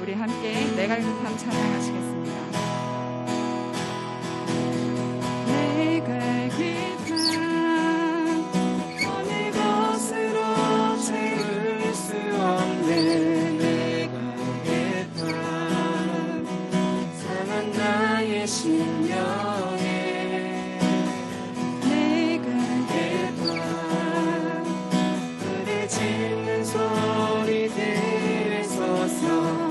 우리 함께 내가 급함 찬양하시겠습니다. 내가 급함 어느 것으로 채울 수 없는 내가 급함 상한 나의 심령에 내가 급함 불을 짓는 소리들에 서서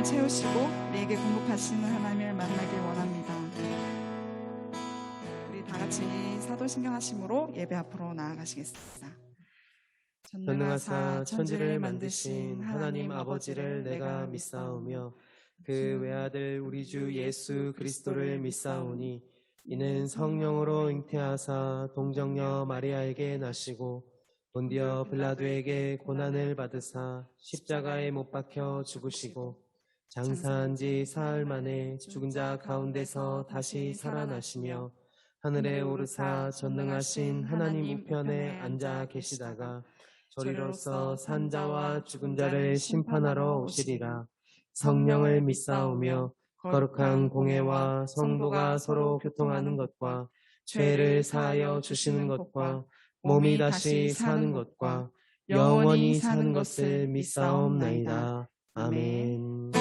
채우시고 우리에게 공급하시는 하나님을 만나길 원합니다. 우리 다 같이 사도신경하심으로 예배 앞으로 나아가시겠습니다. 전능하사 천지를 만드신 하나님 아버지를 내가 믿사오며 그 외아들 우리 주 예수 그리스도를 믿사오니 이는 성령으로 잉태하사 동정녀 마리아에게 나시고 본디어 빌라도에게 고난을 받으사 십자가에 못 박혀 죽으시고 장사한 지 사흘 만에 죽은 자 가운데서 다시 살아나시며 하늘에 오르사 전능하신 하나님 우편에 앉아 계시다가 저리로서 산 자와 죽은 자를 심판하러 오시리라. 성령을 믿사오며 거룩한 공회와 성도가 서로 교통하는 것과 죄를 사하여 주시는 것과 몸이 다시 사는 것과 영원히 사는 것을 믿사옵나이다. 아멘.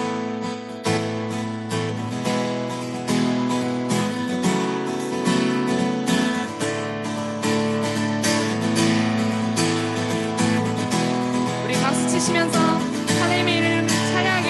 우리 박수 치시면서 하나님의 이름 찬양하겠습니다.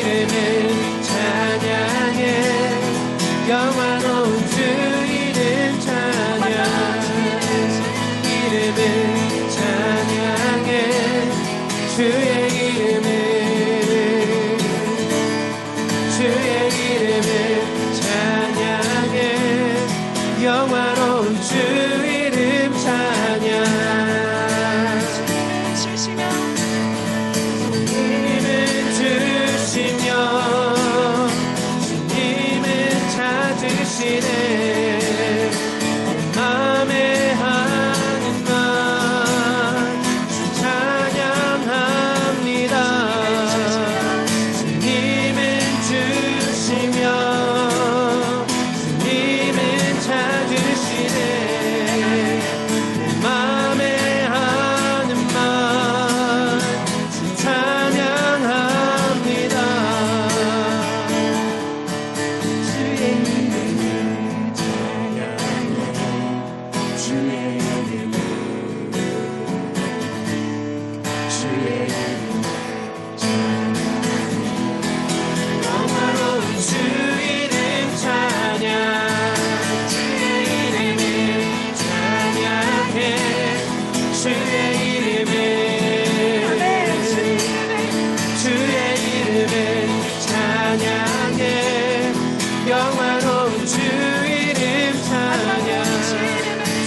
이름을 찬양해 영화로운 주 이름 찬양 이름을 찬양해 주의 이름을 찬양해 영화로운 주 이름 찬양 주님은 주시며 주님은 찾으시네 맘에 하는 말 찬양합니다 주님은 주시며 주님은 찾으시네 맘에 하는 말 찬양합니다 주의 이름을 찬양해 주의 이름을 영화로운 주 이름 찬양 주의 이름을 찬양해 주의 이름을 찬양해 영화로운 주 이름 찬양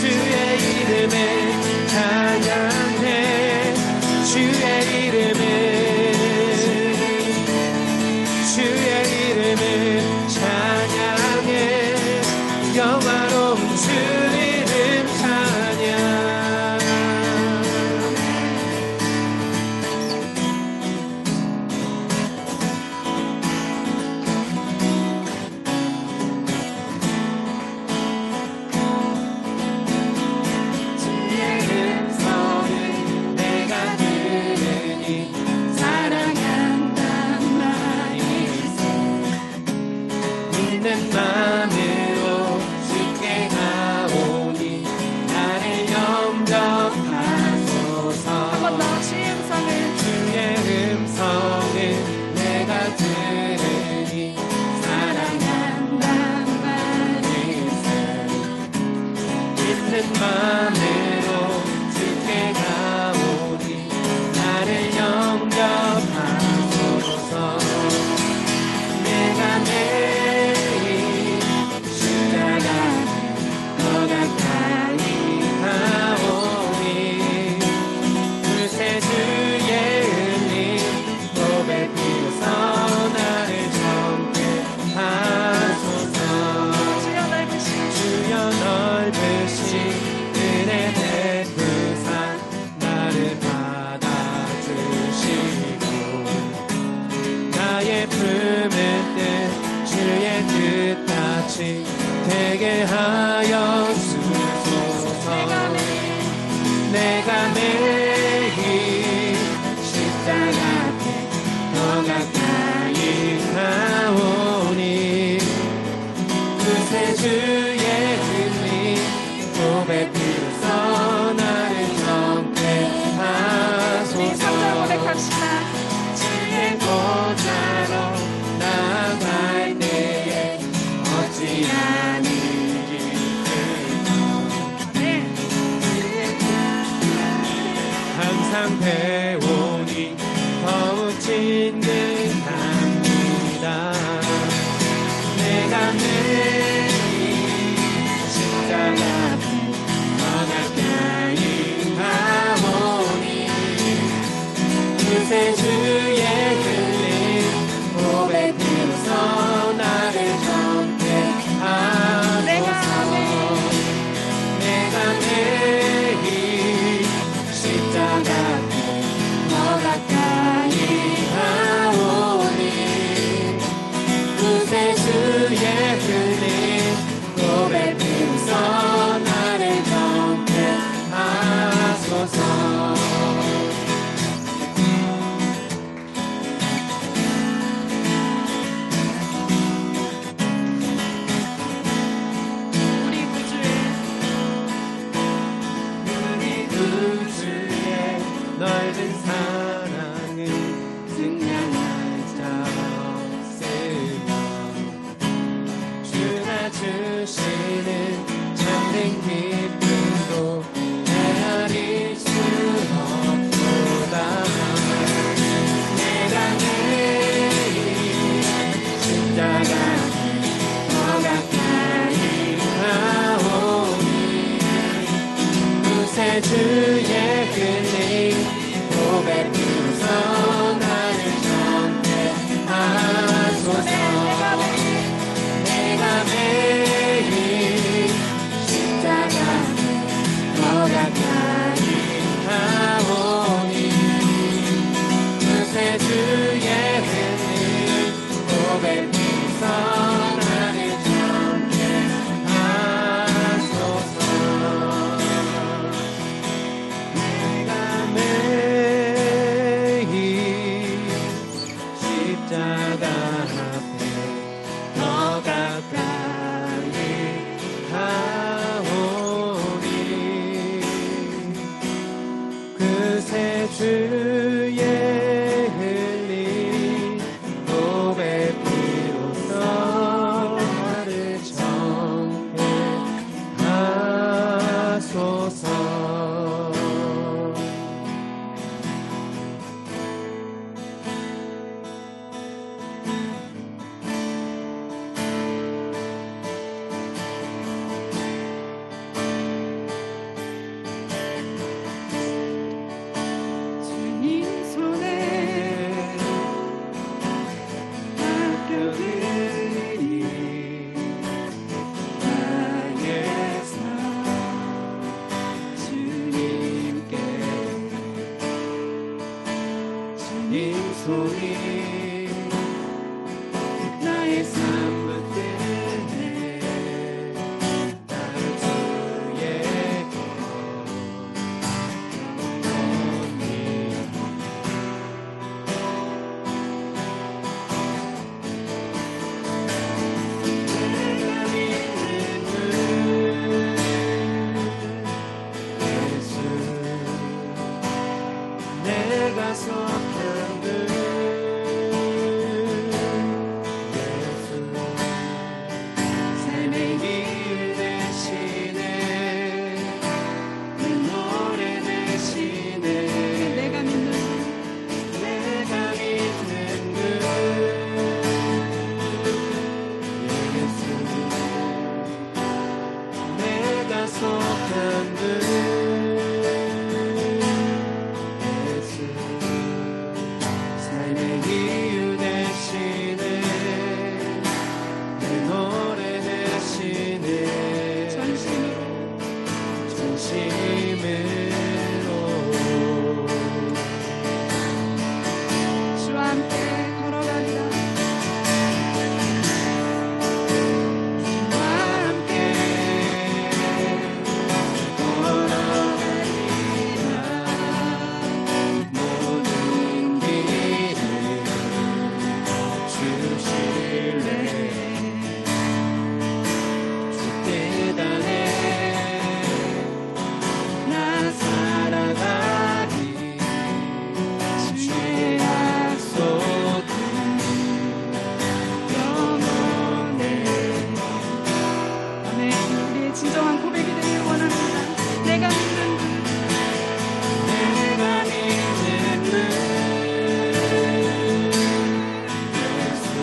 주의 이름을 찬양해 주의 이름을 찬양해 영화로운 주 이름 찬양 주의 음성을 내가 들으니 사랑한단 말이 믿는 마음으로 주께 가오니 나를 영접하소서 한번 더 주의 음성을 주의 음성을 내가 들으니 사랑한단 말일세 믿는 마음으로 주께 가오니 나를 영접하소서 내가 매일 십자가 더 가까이 가오니 그새 주의 은혜 고백하여서 나를 젊게 하소서 주여 넓으신 은혜 베푸사 나를 받아주시고 나의 품을 때 주의 뜻같이 되게 하여 주소서 내가 매일 십자가 앞에 더 가까이 가오니 그새 주의 은혜 고백하여서 나를 젊게 우리 성전 하소서 고백합시다 주의 보좌로 나아갈 때에 어찌하니 항상 배우니 더욱 진득합니다 고백 비로소 나를 정케 하소서. 내가 매일 십자가 앞에 더 가까이 가오니 그새 주의 흘린 고백 비로소 나를 정케하소서. 주님 손에 맡겨드리니 나의 삶 주님께 주님 손이 나의 삶 붙드네 나를 주의 내가 속한 그 예수 삶의 길 대신에 내 노래 대신에 내가 믿는 그 예수 내가 속한 그 삶의 이유 대신에 내 노래 대신에 전심으로 주와 함께 걸어가리라. 주와 함께 걸어가리라. 모든 길을 주실래. 주 뜻 안에 나 살아가리. 주의 약속은 영원해. 아멘. 우리의 진정한 고백이 되길 원합니다. 내가 믿는 예수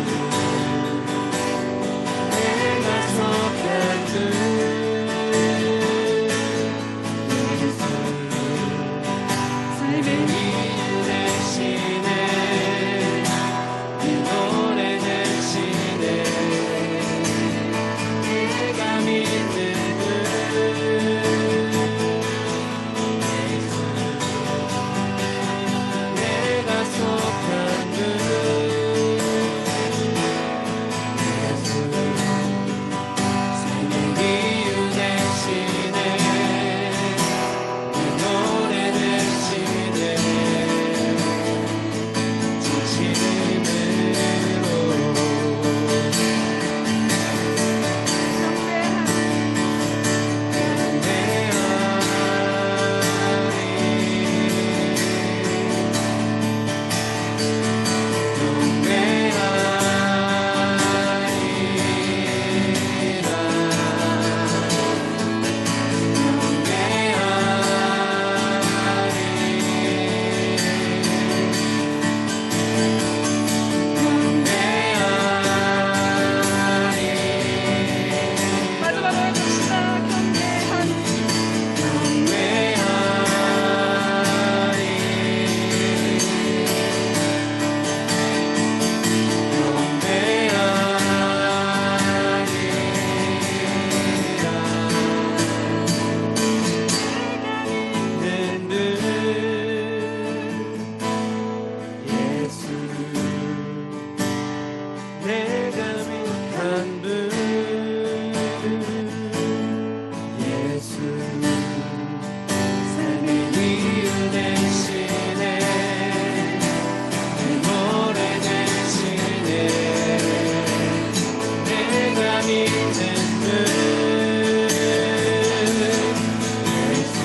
예수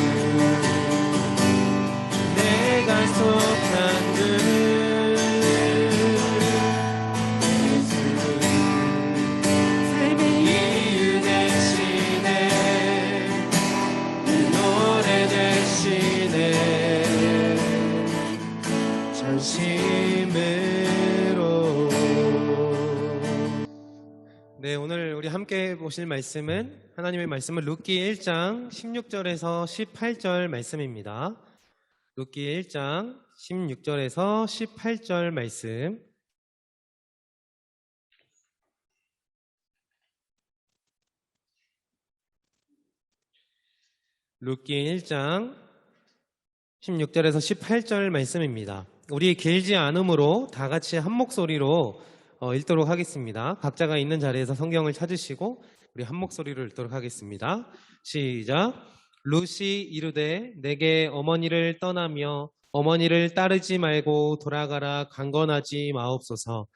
내가 속한 예수 삶의 이유 대신에 내 노래 대신에 전심으로. 네, 오늘 우리 함께 보실 말씀은 하나님의 말씀은 룻기 1장 16절에서 18절 말씀입니다. 룻기 1장 16절에서 18절 말씀. 룻기 1장 16절에서 18절 말씀입니다. 우리 길지 않으므로 다 같이 한 목소리로 읽도록 하겠습니다. 각자가 있는 자리에서 성경을 찾으시고 우리 한 목소리로 읽도록 하겠습니다. 시작. 룻이 이르되 내게 어머니를 떠나며 어머니를 따르지 말고 돌아가라 강건하지 마옵소서.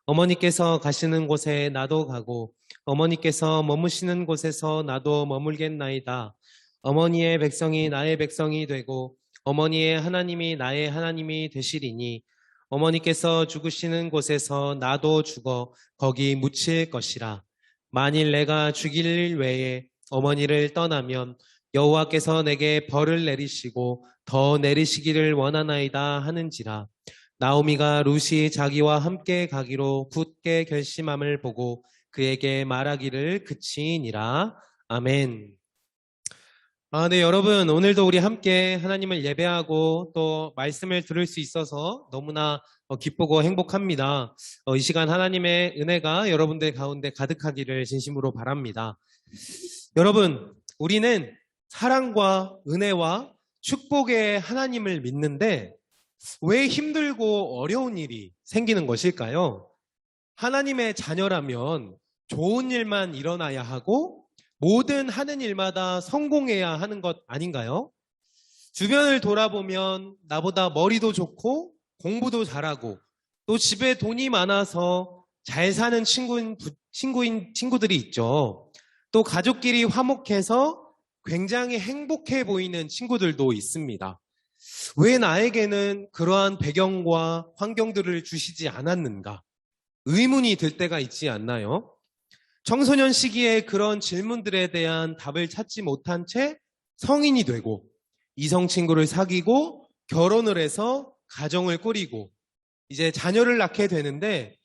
어머니께서 가시는 곳에 나도 가고 어머니께서 머무시는 곳에서 나도 머물겠나이다. 어머니의 백성이 나의 백성이 되고 어머니의 하나님이 나의 하나님이 되시리니 어머니께서 죽으시는 곳에서 나도 죽어 거기 묻힐 것이라. 만일 내가 죽일 일 외에 어머니를 떠나면 여호와께서 내게 벌을 내리시고 더 내리시기를 원하나이다 하는지라. 나오미가 룻이 자기와 함께 가기로 굳게 결심함을 보고 그에게 말하기를 그치니라. 아멘. 네, 여러분, 오늘도 우리 함께 하나님을 예배하고 또 말씀을 들을 수 있어서 너무나 기쁘고 행복합니다. 이 시간 하나님의 은혜가 여러분들 가운데 가득하기를 진심으로 바랍니다. 여러분, 우리는 사랑과 은혜와 축복의 하나님을 믿는데 왜 힘들고 어려운 일이 생기는 것일까요? 하나님의 자녀라면 좋은 일만 일어나야 하고 모든 하는 일마다 성공해야 하는 것 아닌가요? 주변을 돌아보면 나보다 머리도 좋고 공부도 잘하고 또 집에 돈이 많아서 잘 사는 친구들이 있죠. 또 가족끼리 화목해서 굉장히 행복해 보이는 친구들도 있습니다. 왜 나에게는 그러한 배경과 환경들을 주시지 않았는가? 의문이 들 때가 있지 않나요? 청소년 시기에 그런 질문들에 대한 답을 찾지 못한 채 성인이 되고 이성 친구를 사귀고 결혼을 해서 가정을 꾸리고 이제 자녀를 낳게 되는데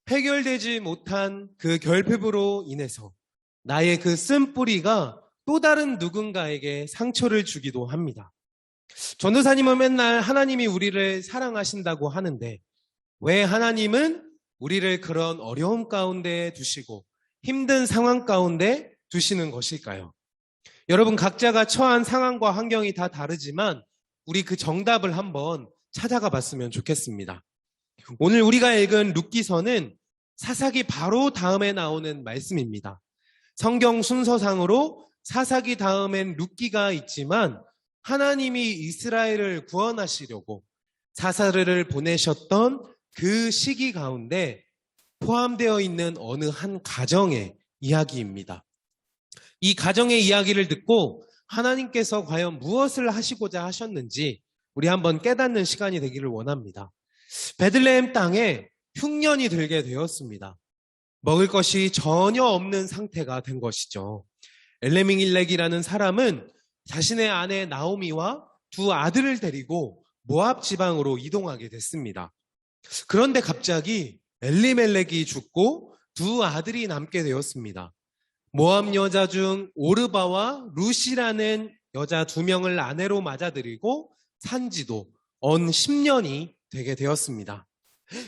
해결되지 못한 그 결핍으로 인해서 나의 그 쓴뿌리가 또 다른 누군가에게 상처를 주기도 합니다. 전도사님은 맨날 하나님이 우리를 사랑하신다고 하는데 왜 하나님은 우리를 그런 어려움 가운데 두시고 힘든 상황 가운데 두시는 것일까요? 여러분 각자가 처한 상황과 환경이 다 다르지만 우리 그 정답을 한번 찾아가 봤으면 좋겠습니다. 오늘 우리가 읽은 룻기서는 사사기 바로 다음에 나오는 말씀입니다. 성경 순서상으로 사사기 다음엔 룻기가 있지만 하나님이 이스라엘을 구원하시려고 사사를 보내셨던 그 시기 가운데 포함되어 있는 어느 한 가정의 이야기입니다. 이 가정의 이야기를 듣고 하나님께서 과연 무엇을 하시고자 하셨는지 우리 한번 깨닫는 시간이 되기를 원합니다. 베들레헴 땅에 흉년이 들게 되었습니다. 먹을 것이 전혀 없는 상태가 된 것이죠. 엘레밍일렉이라는 사람은 자신의 아내 나오미와 두 아들을 데리고 모압 지방으로 이동하게 됐습니다. 그런데 갑자기 엘리멜렉이 죽고 두 아들이 남게 되었습니다. 모압 여자 중 오르바와 룻이라는 여자 2명을 아내로 맞아들이고 산지도 언 10년이 되게 되었습니다.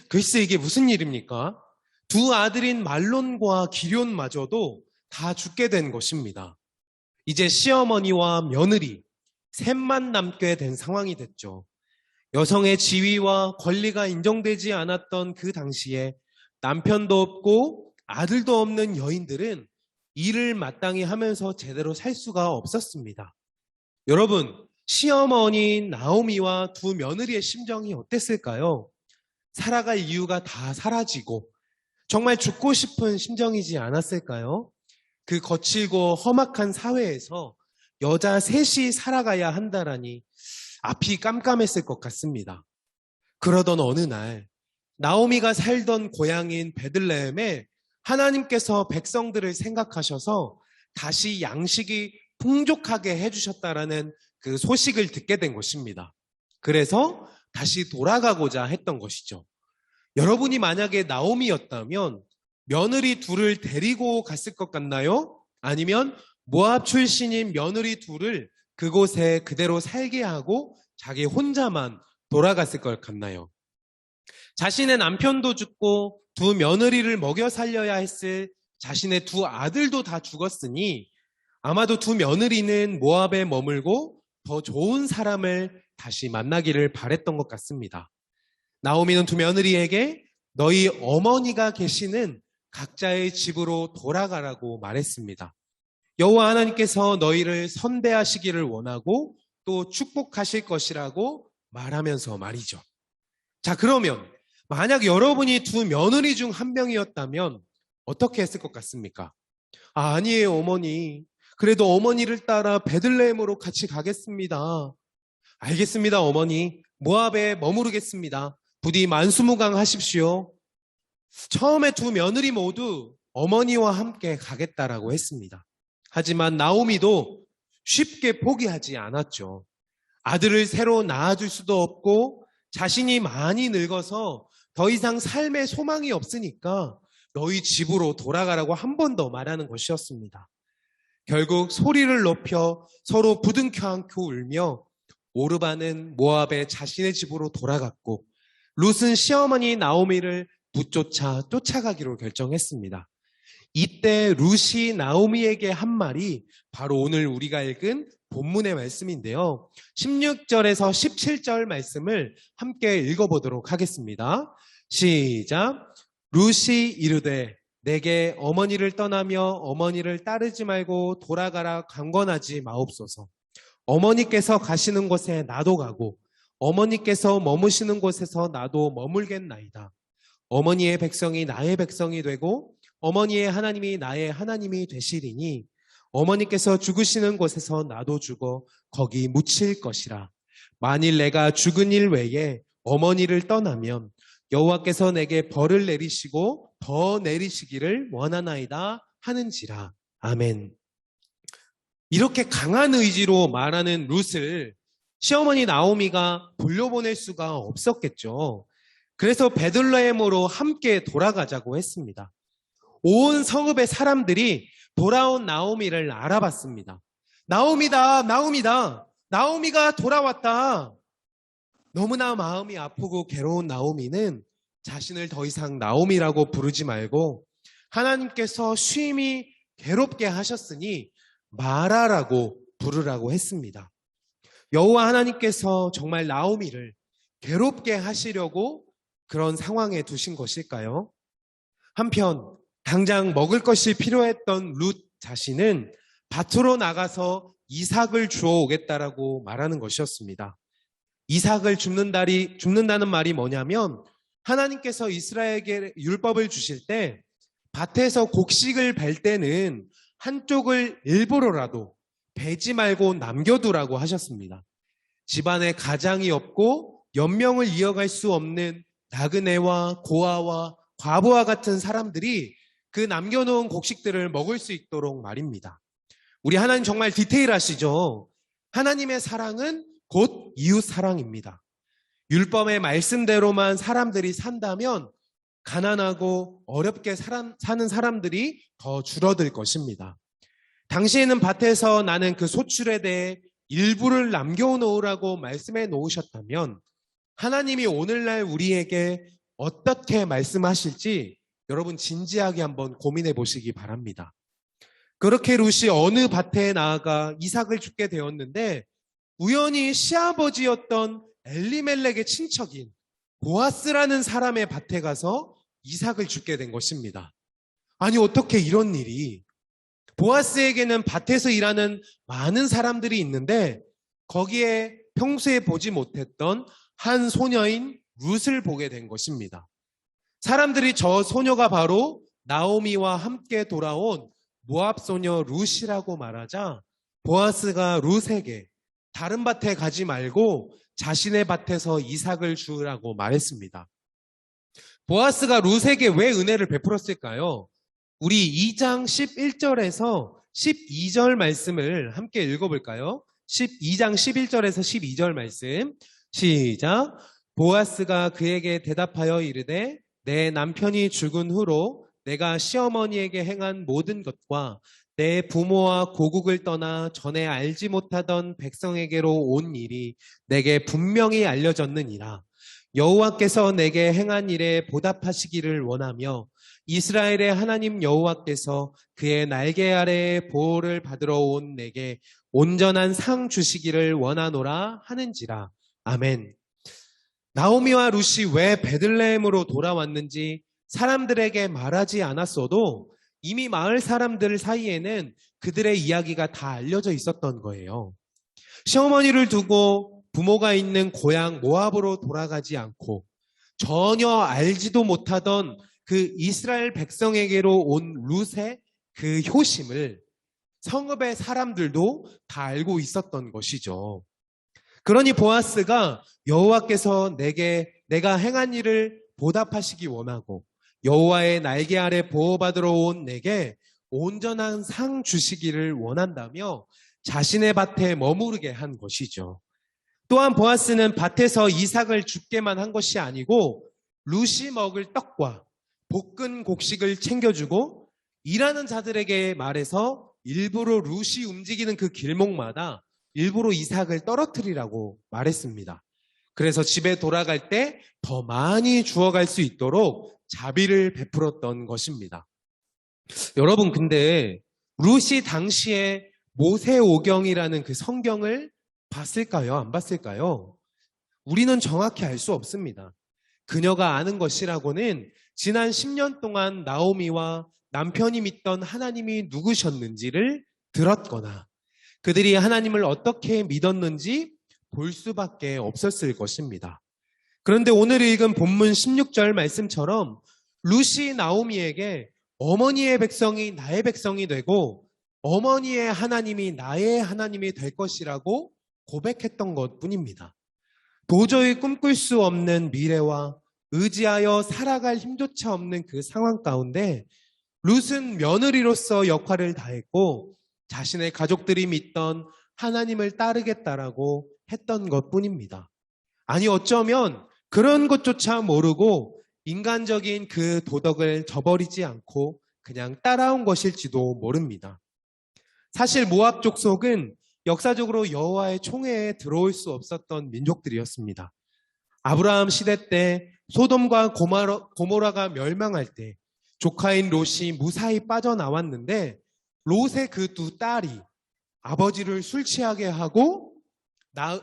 글쎄 이게 무슨 일입니까? 두 아들인 말론과 기럨마저도 다 죽게 된 것입니다. 이제 시어머니와 며느리 셋만 남게 된 상황이 됐죠. 여성의 지위와 권리가 인정되지 않았던 그 당시에 남편도 없고 아들도 없는 여인들은 일을 마땅히 하면서 제대로 살 수가 없었습니다. 여러분, 시어머니 나오미와 두 며느리의 심정이 어땠을까요? 살아갈 이유가 다 사라지고 정말 죽고 싶은 심정이지 않았을까요? 그 거칠고 험악한 사회에서 여자 셋이 살아가야 한다라니 앞이 깜깜했을 것 같습니다. 그러던 어느 날 나오미가 살던 고향인 베들레헴에 하나님께서 백성들을 생각하셔서 다시 양식이 풍족하게 해주셨다라는 그 소식을 듣게 된 것입니다. 그래서 다시 돌아가고자 했던 것이죠. 여러분이 만약에 나오미였다면 며느리 둘을 데리고 갔을 것 같나요? 아니면 모압 출신인 며느리 둘을 그곳에 그대로 살게 하고 자기 혼자만 돌아갔을 것 같나요? 자신의 남편도 죽고 두 며느리를 먹여 살려야 했을 자신의 두 아들도 다 죽었으니 아마도 두 며느리는 모압에 머물고 더 좋은 사람을 다시 만나기를 바랬던 것 같습니다. 나오미는 두 며느리에게 너희 어머니가 계시는 각자의 집으로 돌아가라고 말했습니다. 여호와 하나님께서 너희를 선대하시기를 원하고 또 축복하실 것이라고 말하면서 말이죠. 자, 그러면 만약 여러분이 두 며느리 중 한 명이었다면 어떻게 했을 것 같습니까? 아니에요, 어머니. 그래도 어머니를 따라 베들레헴으로 같이 가겠습니다. 알겠습니다, 어머니. 모압에 머무르겠습니다. 부디 만수무강하십시오. 처음에 두 며느리 모두 어머니와 함께 가겠다라고 했습니다. 하지만 나오미도 쉽게 포기하지 않았죠. 아들을 새로 낳아줄 수도 없고 자신이 많이 늙어서 더 이상 삶의 소망이 없으니까 너희 집으로 돌아가라고 한 번 더 말하는 것이었습니다. 결국 소리를 높여 서로 부둥켜 안고 울며 오르바는 모압에 자신의 집으로 돌아갔고 룻은 시어머니 나오미를 붙쫓아 쫓아가기로 결정했습니다. 이때 룻이 나오미에게 한 말이 바로 오늘 우리가 읽은 본문의 말씀인데요. 16절에서 17절 말씀을 함께 읽어보도록 하겠습니다. 시작. 룻이 이르되 내게 어머니를 떠나며 어머니를 따르지 말고 돌아가라 강권하지 마옵소서. 어머니께서 가시는 곳에 나도 가고 어머니께서 머무시는 곳에서 나도 머물겠나이다. 어머니의 백성이 나의 백성이 되고 어머니의 하나님이 나의 하나님이 되시리니 어머니께서 죽으시는 곳에서 나도 죽어 거기 묻힐 것이라. 만일 내가 죽은 일 외에 어머니를 떠나면 여호와께서 내게 벌을 내리시고 더 내리시기를 원하나이다 하는지라. 아멘. 이렇게 강한 의지로 말하는 룻을 시어머니 나오미가 돌려보낼 수가 없었겠죠. 그래서 베들레헴으로 함께 돌아가자고 했습니다. 온 성읍의 사람들이 돌아온 나오미를 알아봤습니다. 나오미다, 나오미다, 나오미가 돌아왔다. 너무나 마음이 아프고 괴로운 나오미는 자신을 더 이상 나오미라고 부르지 말고 하나님께서 쉼이 괴롭게 하셨으니 마라라고 부르라고 했습니다. 여호와 하나님께서 정말 나오미를 괴롭게 하시려고 그런 상황에 두신 것일까요? 한편 당장 먹을 것이 필요했던 룻 자신은 밭으로 나가서 이삭을 주워 오겠다라고 말하는 것이었습니다. 이삭을 줍는다는 말이 뭐냐면 하나님께서 이스라엘에게 율법을 주실 때 밭에서 곡식을 벨 때는 한쪽을 일부러라도 베지 말고 남겨두라고 하셨습니다. 집안에 가장이 없고 연명을 이어갈 수 없는 나그네와 고아와 과부와 같은 사람들이 그 남겨놓은 곡식들을 먹을 수 있도록 말입니다. 우리 하나님 정말 디테일하시죠? 하나님의 사랑은 곧 이웃 사랑입니다. 율법의 말씀대로만 사람들이 산다면 가난하고 어렵게 사는 사람들이 더 줄어들 것입니다. 당시에는 밭에서 나는 그 소출에 대해 일부를 남겨놓으라고 말씀해 놓으셨다면 하나님이 오늘날 우리에게 어떻게 말씀하실지 여러분 진지하게 한번 고민해 보시기 바랍니다. 그렇게 룻이 어느 밭에 나아가 이삭을 줍게 되었는데 우연히 시아버지였던 엘리멜렉의 친척인 보아스라는 사람의 밭에 가서 이삭을 줍게 된 것입니다. 아니 어떻게 이런 일이? 보아스에게는 밭에서 일하는 많은 사람들이 있는데 거기에 평소에 보지 못했던 한 소녀인 룻을 보게 된 것입니다. 사람들이 저 소녀가 바로 나오미와 함께 돌아온 모압 소녀 룻이라고 말하자 보아스가 룻에게 다른 밭에 가지 말고 자신의 밭에서 이삭을 주라고 말했습니다. 보아스가 룻에게 왜 은혜를 베풀었을까요? 우리 2장 11절에서 12절 말씀을 함께 읽어볼까요? 2장 11절에서 12절 말씀 시작. 보아스가 그에게 대답하여 이르되 내 남편이 죽은 후로 내가 시어머니에게 행한 모든 것과 내 부모와 고국을 떠나 전에 알지 못하던 백성에게로 온 일이 내게 분명히 알려졌느니라. 여호와께서 내게 행한 일에 보답하시기를 원하며 이스라엘의 하나님 여호와께서 그의 날개 아래에 보호를 받으러 온 내게 온전한 상 주시기를 원하노라 하는지라. 아멘. 나오미와 룻이 왜 베들레헴으로 돌아왔는지 사람들에게 말하지 않았어도 이미 마을 사람들 사이에는 그들의 이야기가 다 알려져 있었던 거예요. 시어머니를 두고 부모가 있는 고향 모압으로 돌아가지 않고 전혀 알지도 못하던 그 이스라엘 백성에게로 온 룻의 그 효심을 성읍의 사람들도 다 알고 있었던 것이죠. 그러니 보아스가 여호와께서 내가 행한 일을 보답하시기 원하고 여호와의 날개 아래 보호받으러 온 내게 온전한 상 주시기를 원한다며 자신의 밭에 머무르게 한 것이죠. 또한 보아스는 밭에서 이삭을 줍게만 한 것이 아니고 룻이 먹을 떡과 볶은 곡식을 챙겨주고 일하는 자들에게 말해서 일부러 룻이 움직이는 그 길목마다 일부러 이삭을 떨어뜨리라고 말했습니다. 그래서 집에 돌아갈 때 더 많이 주워갈 수 있도록 자비를 베풀었던 것입니다. 여러분, 근데 룻이 당시에 모세오경이라는 그 성경을 봤을까요? 안 봤을까요? 우리는 정확히 알 수 없습니다. 그녀가 아는 것이라고는 지난 10년 동안 나오미와 남편이 믿던 하나님이 누구셨는지를 들었거나 그들이 하나님을 어떻게 믿었는지 볼 수밖에 없었을 것입니다. 그런데 오늘 읽은 본문 16절 말씀처럼 룻이 나오미에게 어머니의 백성이 나의 백성이 되고 어머니의 하나님이 나의 하나님이 될 것이라고 고백했던 것뿐입니다. 도저히 꿈꿀 수 없는 미래와 의지하여 살아갈 힘조차 없는 그 상황 가운데 룻은 며느리로서 역할을 다했고 자신의 가족들이 믿던 하나님을 따르겠다라고 했던 것뿐입니다. 아니 어쩌면 그런 것조차 모르고 인간적인 그 도덕을 저버리지 않고 그냥 따라온 것일지도 모릅니다. 사실 모압 족속은 역사적으로 여호와의 총회에 들어올 수 없었던 민족들이었습니다. 아브라함 시대 때 소돔과 고모라가 멸망할 때 조카인 롯이 무사히 빠져나왔는데 롯의 그 두 딸이 아버지를 술 취하게 하고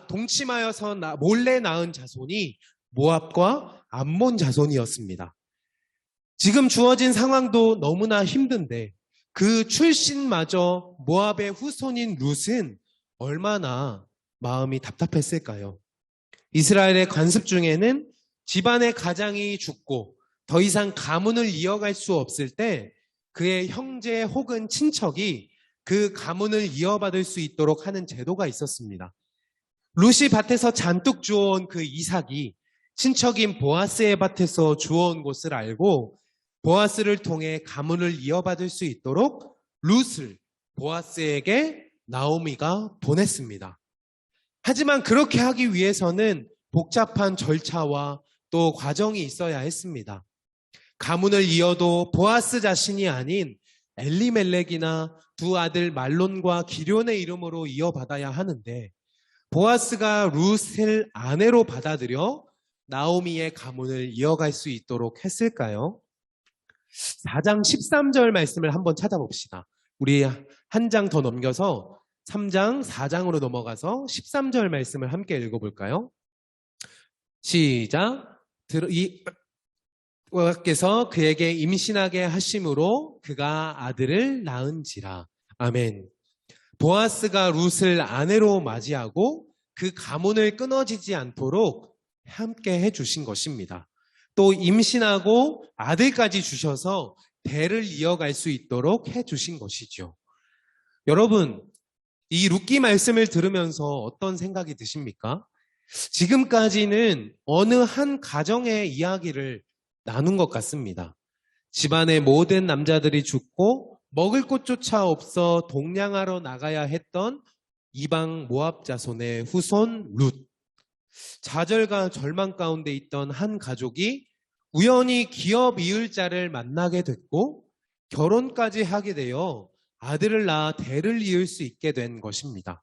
동침하여서 몰래 낳은 자손이 모압과 암몬 자손이었습니다. 지금 주어진 상황도 너무나 힘든데 그 출신마저 모압의 후손인 룻은 얼마나 마음이 답답했을까요? 이스라엘의 관습 중에는 집안의 가장이 죽고 더 이상 가문을 이어갈 수 없을 때 그의 형제 혹은 친척이 그 가문을 이어받을 수 있도록 하는 제도가 있었습니다. 룻이 밭에서 잔뜩 주워온 그 이삭이 친척인 보아스의 밭에서 주워온 것을 알고 보아스를 통해 가문을 이어받을 수 있도록 룻을 보아스에게 나오미가 보냈습니다. 하지만 그렇게 하기 위해서는 복잡한 절차와 또 과정이 있어야 했습니다. 가문을 이어도 보아스 자신이 아닌 엘리멜렉이나 두 아들 말론과 기럐의 이름으로 이어받아야 하는데 보아스가 룻을 아내로 받아들여 나오미의 가문을 이어갈 수 있도록 했을까요? 4장 13절 말씀을 한번 찾아봅시다. 우리 한 장 더 넘겨서 3장 4장으로 넘어가서 13절 말씀을 함께 읽어볼까요? 시작. 여호와께서 그에게 임신하게 하심으로 그가 아들을 낳은지라. 아멘. 보아스가 룻을 아내로 맞이하고 그 가문을 끊어지지 않도록 함께 해주신 것입니다. 또 임신하고 아들까지 주셔서 대를 이어갈 수 있도록 해주신 것이죠. 여러분, 이 룻기 말씀을 들으면서 어떤 생각이 드십니까? 지금까지는 어느 한 가정의 이야기를 나눈 것 같습니다. 집안의 모든 남자들이 죽고 먹을 곳조차 없어 동냥하러 나가야 했던 이방 모압 자손의 후손 룻. 좌절과 절망 가운데 있던 한 가족이 우연히 기업 이을자를 만나게 됐고 결혼까지 하게 되어 아들을 낳아 대를 이을 수 있게 된 것입니다.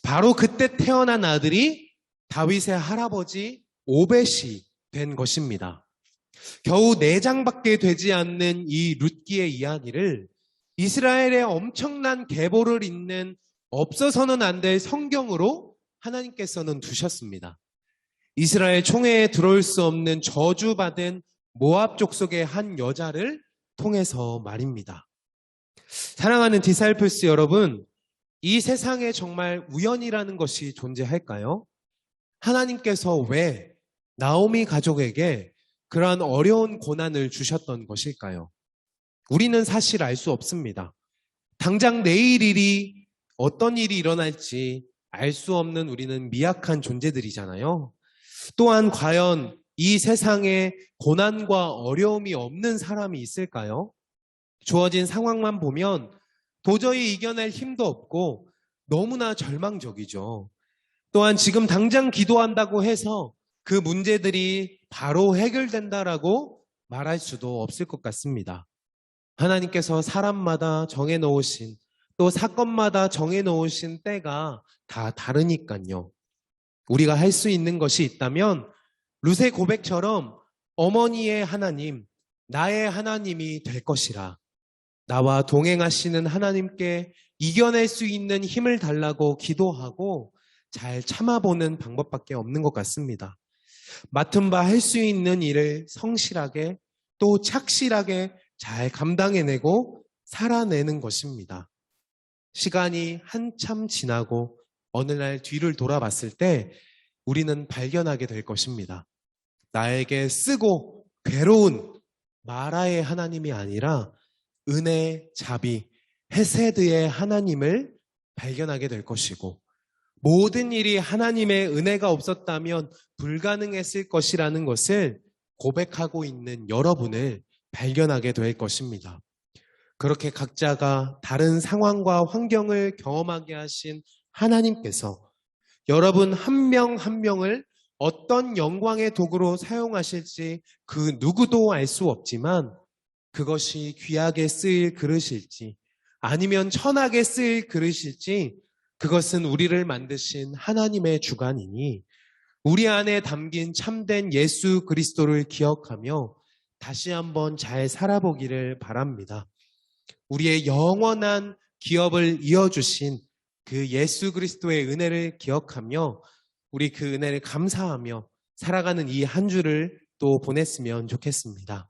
바로 그때 태어난 아들이 다윗의 할아버지 오벳이 된 것입니다. 겨우 4장밖에 되지 않는 이 룻기의 이야기를 이스라엘의 엄청난 계보를 잇는 없어서는 안 될 성경으로 하나님께서는 두셨습니다. 이스라엘 총회에 들어올 수 없는 저주받은 모압 족속의 한 여자를 통해서 말입니다. 사랑하는 디사이플스 여러분, 이 세상에 정말 우연이라는 것이 존재할까요? 하나님께서 왜 나오미 가족에게 그러한 어려운 고난을 주셨던 것일까요? 우리는 사실 알 수 없습니다. 당장 내일 일이 어떤 일이 일어날지 알 수 없는 우리는 미약한 존재들이잖아요. 또한 과연 이 세상에 고난과 어려움이 없는 사람이 있을까요? 주어진 상황만 보면 도저히 이겨낼 힘도 없고 너무나 절망적이죠. 또한 지금 당장 기도한다고 해서 그 문제들이 바로 해결된다라고 말할 수도 없을 것 같습니다. 하나님께서 사람마다 정해놓으신 또 사건마다 정해놓으신 때가 다 다르니까요. 우리가 할 수 있는 것이 있다면 룻의 고백처럼 어머니의 하나님, 나의 하나님이 될 것이라. 나와 동행하시는 하나님께 이겨낼 수 있는 힘을 달라고 기도하고 잘 참아보는 방법밖에 없는 것 같습니다. 맡은 바 할 수 있는 일을 성실하게 또 착실하게 잘 감당해내고 살아내는 것입니다. 시간이 한참 지나고 어느 날 뒤를 돌아봤을 때 우리는 발견하게 될 것입니다. 나에게 쓰고 괴로운 마라의 하나님이 아니라 은혜, 자비, 헤세드의 하나님을 발견하게 될 것이고 모든 일이 하나님의 은혜가 없었다면 불가능했을 것이라는 것을 고백하고 있는 여러분을 발견하게 될 것입니다. 그렇게 각자가 다른 상황과 환경을 경험하게 하신 하나님께서 여러분 한 명 한 명을 어떤 영광의 도구로 사용하실지 그 누구도 알 수 없지만 그것이 귀하게 쓰일 그릇일지 아니면 천하게 쓰일 그릇일지 그것은 우리를 만드신 하나님의 주관이니 우리 안에 담긴 참된 예수 그리스도를 기억하며 다시 한번 잘 살아보기를 바랍니다. 우리의 영원한 기업을 이어주신 그 예수 그리스도의 은혜를 기억하며 우리 그 은혜를 감사하며 살아가는 이 한 주를 또 보냈으면 좋겠습니다.